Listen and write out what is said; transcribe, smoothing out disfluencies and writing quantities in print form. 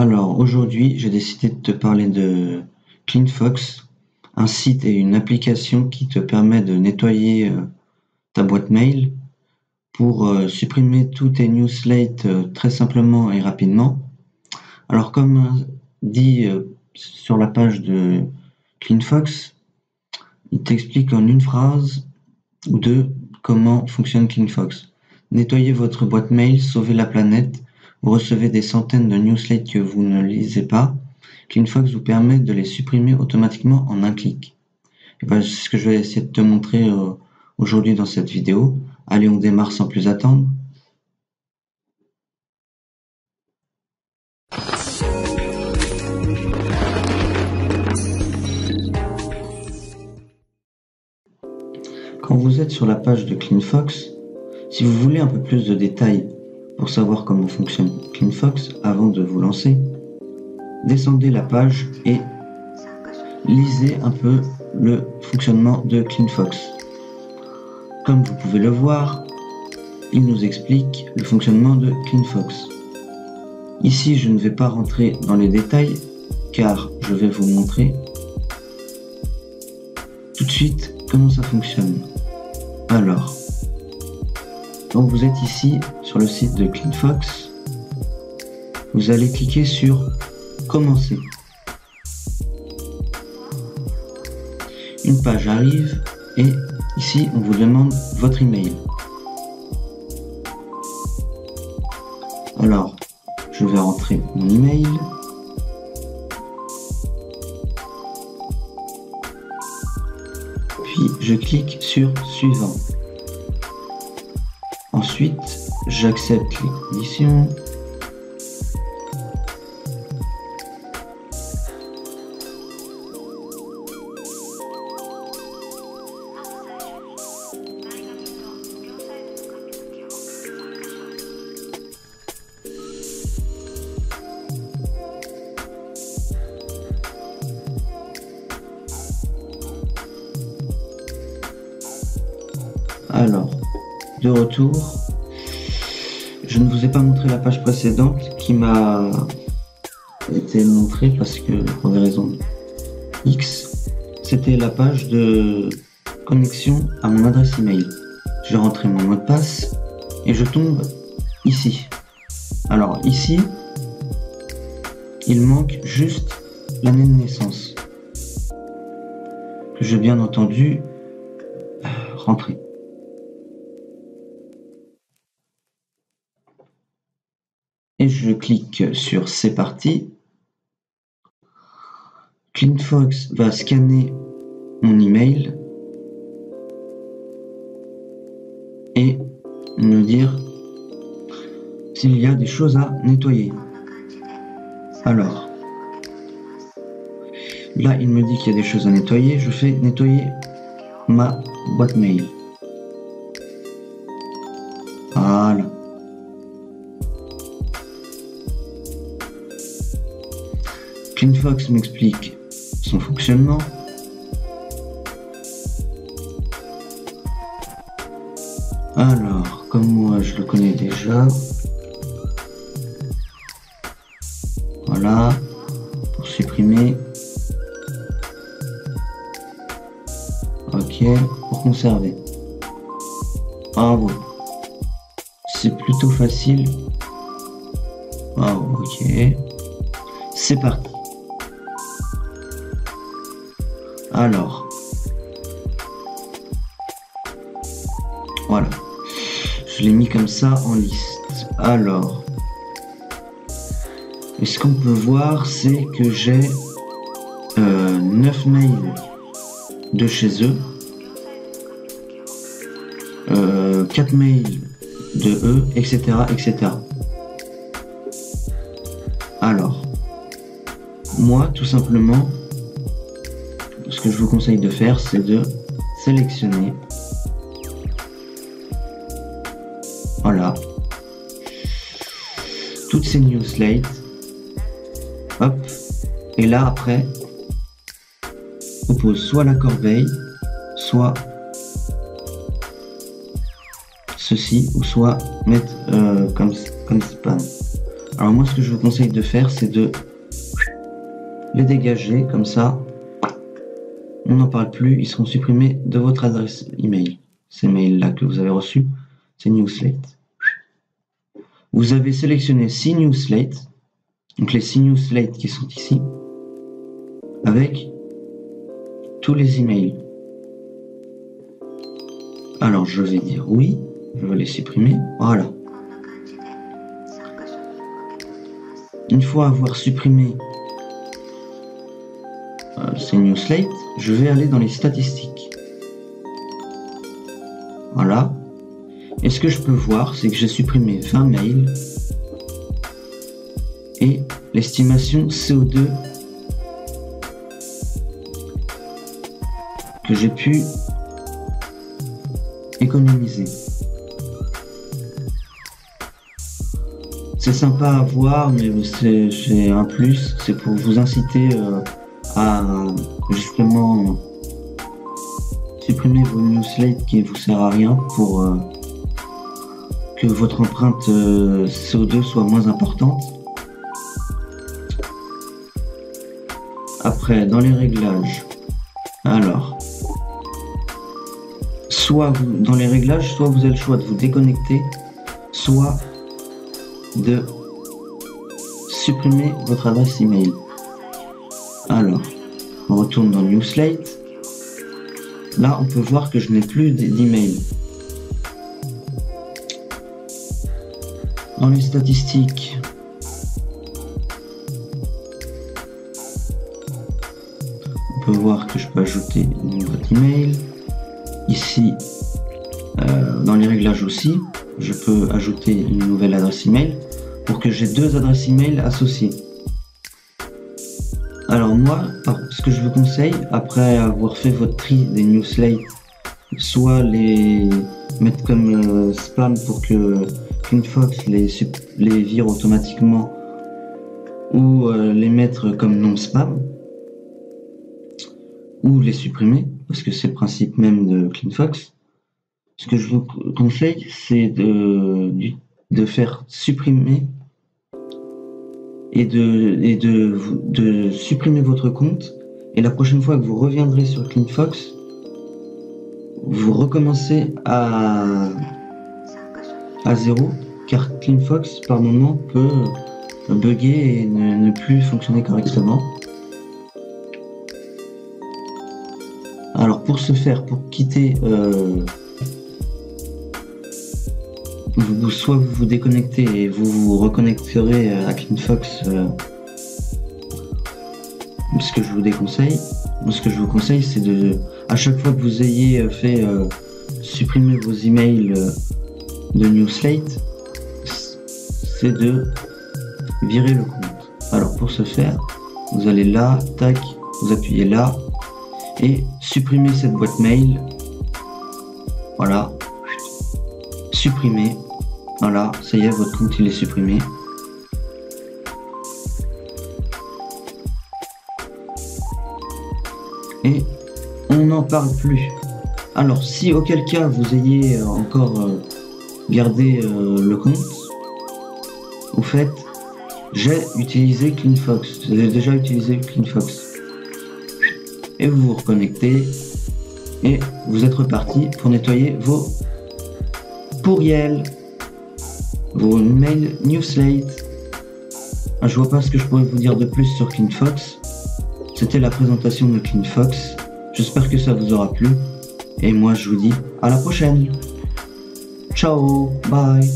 Alors aujourd'hui, j'ai décidé de te parler de CleanFox, un site et une application qui te permet de nettoyer ta boîte mail pour supprimer tous tes newsletters très simplement et rapidement. Alors comme dit sur la page de CleanFox, il t'explique en une phrase ou deux comment fonctionne CleanFox. Nettoyez votre boîte mail, sauvez la planète. Vous recevez des centaines de newsletters que vous ne lisez pas. CleanFox vous permet de les supprimer automatiquement en un clic. Et ben, c'est ce que je vais essayer de te montrer aujourd'hui dans cette vidéo. Allez, on démarre sans plus attendre. Quand vous êtes sur la page de CleanFox, si vous voulez un peu plus de détails pour savoir comment fonctionne CleanFox avant de vous lancer, descendez la page et lisez un peu le fonctionnement de CleanFox. Comme vous pouvez le voir, il nous explique le fonctionnement de CleanFox. Ici, je ne vais pas rentrer dans les détails car je vais vous montrer tout de suite comment ça fonctionne. Alors, donc vous êtes ici sur le site de CleanFox. Vous allez cliquer sur Commencer. Une page arrive et ici on vous demande votre email. Alors, je vais rentrer mon email. Puis je clique sur Suivant. Ensuite, j'accepte les conditions. Alors, de retour, je ne vous ai pas montré la page précédente qui m'a été montrée parce que pour des raisons X, c'était la page de connexion à mon adresse email. J'ai rentré mon mot de passe et je tombe ici. Alors ici, il manque juste l'année de naissance que j'ai bien entendu rentrer. Et je clique sur C'est parti. CleanFox va scanner mon email et me dire s'il y a des choses à nettoyer. Alors, là il me dit qu'il y a des choses à nettoyer. Je fais nettoyer ma boîte mail. Voilà. CleanFox m'explique son fonctionnement. Alors, comme moi je le connais déjà, voilà, pour supprimer, ok, pour conserver. Bravo, c'est plutôt facile. Bravo, ok, c'est parti. Alors, voilà, je l'ai mis comme ça en liste. Alors, et ce qu'on peut voir, c'est que j'ai 9 mails de chez eux, 4 mails de eux, etc., etc. Alors, moi, tout simplement, ce que je vous conseille de faire, c'est de sélectionner, voilà, toutes ces newsletters, hop, et là après, on pose soit la corbeille, soit ceci, ou soit mettre comme spam. Alors moi, ce que je vous conseille de faire, c'est de les dégager comme ça. On n'en parle plus, ils seront supprimés de votre adresse email. Ces mails-là que vous avez reçus, c'est Newslate. Vous avez sélectionné 6 Newslate, donc les 6 Newslate qui sont ici, avec tous les emails. Alors je vais dire oui, je vais les supprimer, voilà. Une fois avoir supprimé ces Newslate, je vais aller dans les statistiques. Voilà. Et ce que je peux voir, c'est que j'ai supprimé 20 mails et l'estimation CO2 que j'ai pu économiser. C'est sympa à voir, mais c'est un plus, c'est pour vous inciter à justement supprimer vos Newslate qui ne vous sert à rien pour que votre empreinte CO2 soit moins importante. Après, dans les réglages, alors, soit dans les réglages, soit vous avez le choix de vous déconnecter, soit de supprimer votre adresse email. Alors, on retourne dans Newslate. Là, on peut voir que je n'ai plus d'email. Dans les statistiques, on peut voir que je peux ajouter une boîte email. Ici, dans les réglages aussi, je peux ajouter une nouvelle adresse email pour que j'ai 2 adresses email associées. Alors moi, ce que je vous conseille, après avoir fait votre tri des Newslate, soit les mettre comme spam pour que CleanFox les vire automatiquement, ou les mettre comme non spam, ou les supprimer, parce que c'est le principe même de CleanFox. Ce que je vous conseille, c'est de faire supprimer et de supprimer votre compte, et la prochaine fois que vous reviendrez sur CleanFox, vous recommencez à 0, car CleanFox par moment peut bugger et ne plus fonctionner correctement. Alors pour ce faire, pour quitter, soit vous vous déconnectez et vous vous reconnecterez à CleanFox, ce que je vous déconseille. Ce que je vous conseille, c'est à chaque fois que vous ayez fait supprimer vos emails de Newslate, c'est de virer le compte. Alors pour ce faire, vous allez là, tac, vous appuyez là et supprimez cette boîte mail. Voilà, supprimer. Voilà, ça y est, votre compte il est supprimé. Et on n'en parle plus. Alors si auquel cas vous ayez encore gardé le compte, vous faites j'ai utilisé CleanFox, vous avez déjà utilisé CleanFox, et vous vous reconnectez et vous êtes reparti pour nettoyer vos pourriels, vos mails Newslate. Je vois pas ce que je pourrais vous dire de plus sur CleanFox. C'était la présentation de CleanFox. J'espère que ça vous aura plu. Et moi je vous dis à la prochaine. Ciao, bye.